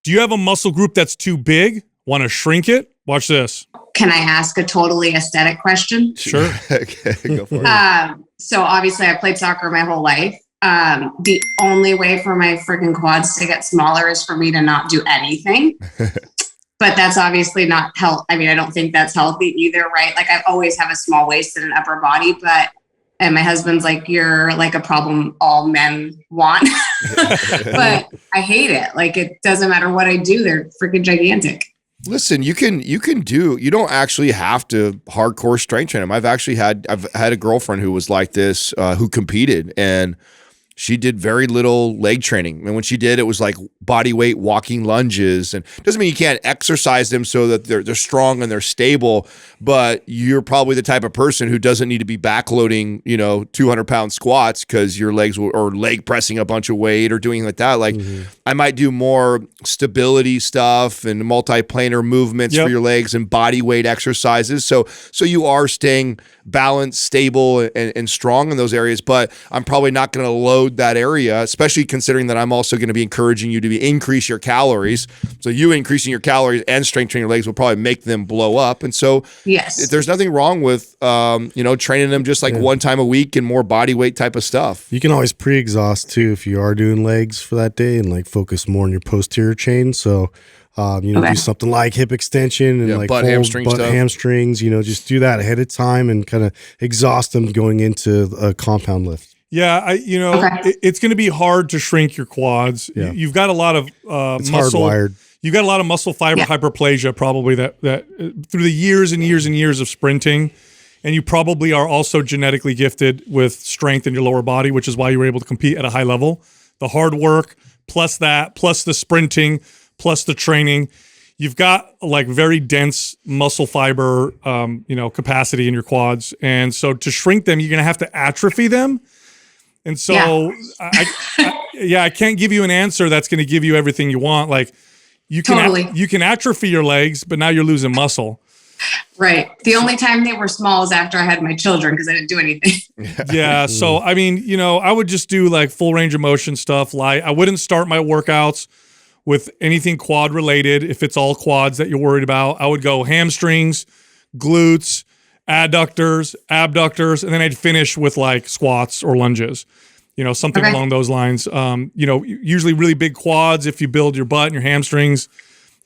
Do you have a muscle group that's too big? Want to shrink it? Watch this. Can I ask a totally aesthetic question? Sure. Okay, go for it. So obviously I played soccer my whole life. The only way for my freaking quads to get smaller is for me to not do anything. But that's obviously not health. I mean, I don't think that's healthy either, right? Like I always have a small waist and an upper body, and my husband's like, you're like a problem all men want. But I hate it. Like it doesn't matter what I do. They're freaking gigantic. Listen, you don't actually have to hardcore strength train them. I've had a girlfriend who was like this, who competed, and she did very little leg training. And when she did, it was like body weight walking lunges. And doesn't mean you can't exercise them so that they're strong and they're stable, but you're probably the type of person who doesn't need to be backloading, 200-pound squats because your legs or leg pressing a bunch of weight or doing like that. Like I might do more stability stuff and multiplanar movements for your legs and body weight exercises. So you are staying balanced, stable, and strong in those areas, but I'm probably not going to load that area, especially considering that I'm also going to be encouraging you to increase your calories. So you increasing your calories and strength training your legs will probably make them blow up. And so there's nothing wrong with, training them just like one time a week and more body weight type of stuff. You can always pre-exhaust too if you are doing legs for that day and like focus more on your posterior chain. So do something like hip extension and like butt hamstrings, just do that ahead of time and kind of exhaust them going into a compound lift. Yeah, it's going to be hard to shrink your quads. Yeah. You've got a lot of it's muscle. hardwired. You've got a lot of muscle fiber hyperplasia probably that through the years and years and years of sprinting, and you probably are also genetically gifted with strength in your lower body, which is why you were able to compete at a high level. The hard work, plus the sprinting, plus the training. You've got like very dense muscle fiber, capacity in your quads. And so to shrink them, you're going to have to atrophy them. And so I can't give you an answer that's going to give you everything you want. Like you can atrophy your legs, but now you're losing muscle. Right. The only time they were small is after I had my children because I didn't do anything. Yeah. So, I mean, I would just do like full range of motion stuff. Like I wouldn't start my workouts with anything quad related. If it's all quads that you're worried about, I would go hamstrings, glutes, adductors, abductors, and then I'd finish with like squats or lunges, something along those lines. Usually really big quads if you build your butt and your hamstrings,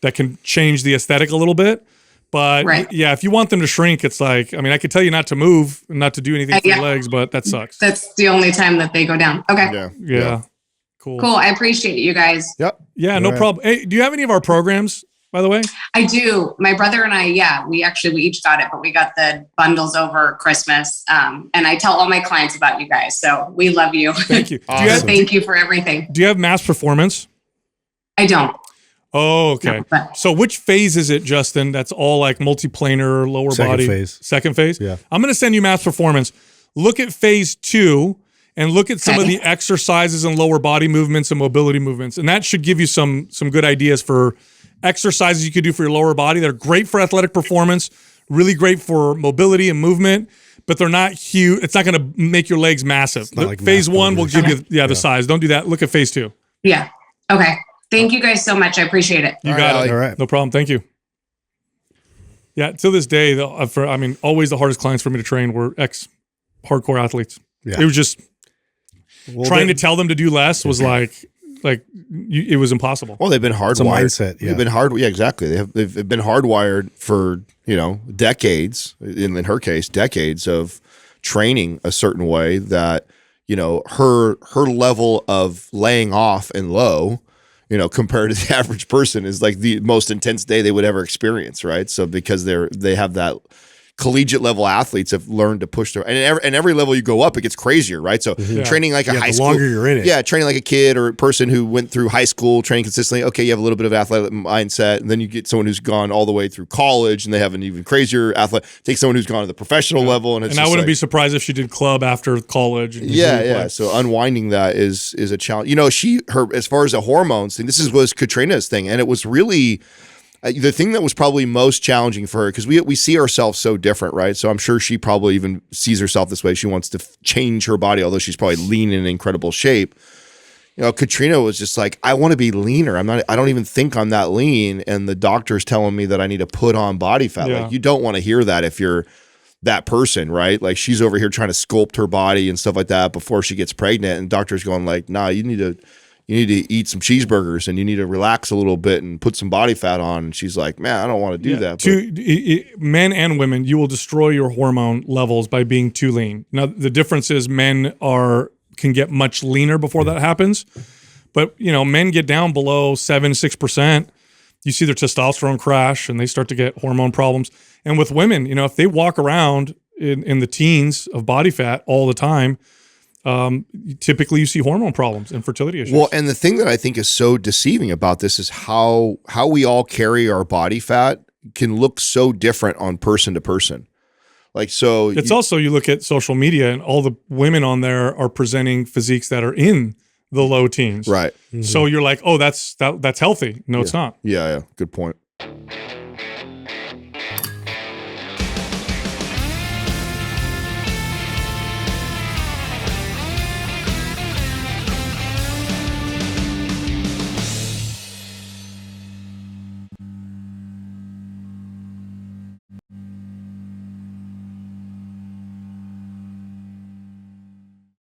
that can change the aesthetic a little bit. But if you want them to shrink, it's like, I could tell you not to move and not to do anything for your legs, but that sucks. That's the only time that they go down. Okay. Yeah. Cool. I appreciate you guys. Yep. Yeah, no problem. Hey, do you have any of our programs, by the way? I do. My brother and I, we each got it, but we got the bundles over Christmas. And I tell all my clients about you guys. So we love you. Thank you. Awesome. Thank you for everything. Do you have Mass Performance? I don't. Oh, okay. No, so which phase is it, Justin? That's all like multiplanar, lower body. Second phase? Yeah. I'm going to send you Mass Performance. Look at phase 2 and look at some of the exercises and lower body movements and mobility movements. And that should give you some good ideas for exercises you could do for your lower body. They're great for athletic performance, really great for mobility and movement, but they're not huge. It's not going to make your legs massive. Like phase 1 will give you the size. Don't do that. Look at phase 2. Yeah. Okay. Thank you guys so much. I appreciate it. You got it. All right. No problem. Thank you. Yeah. To this day, always the hardest clients for me to train were ex-hardcore athletes. Yeah. It was just trying to tell them to do less was it was impossible. Well, they've been hardwired. It's a mindset. Yeah. They've been hardwired. Yeah, exactly. They've been hardwired for decades. In her case, decades of training a certain way that her level of laying off and low, compared to the average person is like the most intense day they would ever experience, right? So because they have that collegiate level athletes have learned to push their, and every level you go up, it gets crazier, right? So training like a high school, the longer you're in it. Training like a kid or a person who went through high school, training consistently. Okay, you have a little bit of athletic mindset, and then you get someone who's gone all the way through college, and they have an even crazier athlete. Take someone who's gone to the professional level, and I wouldn't be surprised if she did club after college. So unwinding that is a challenge. Her as far as the hormones thing, was Katrina's thing, and it was really. The thing that was probably most challenging for her, because we see ourselves so different, right? So I'm sure she probably even sees herself this way. She wants to change her body, although she's probably lean and in incredible shape. You know, Katrina was just like, I want to be leaner. I don't even think I'm that lean. And the doctor's telling me that I need to put on body fat. Yeah. Like, you don't want to hear that if you're that person, right? Like, she's over here trying to sculpt her body and stuff like that before she gets pregnant. And doctor's going like, nah, you need to eat some cheeseburgers and you need to relax a little bit and put some body fat on. And she's like, man, I don't want to do that. Men and women, you will destroy your hormone levels by being too lean. Now, the difference is men can get much leaner before that happens. But, you know, men get down below 6%. You see their testosterone crash and they start to get hormone problems. And with women, you know, if they walk around in the teens of body fat all the time, typically you see hormone problems and fertility issues. Well, and the thing that I think is so deceiving about this is how we all carry our body fat can look so different on person to person. Like, so it's also, you look at social media and all the women on there are presenting physiques that are in the low teens. Right. So you're like, oh, that's healthy. No, it's not. Yeah. Good point.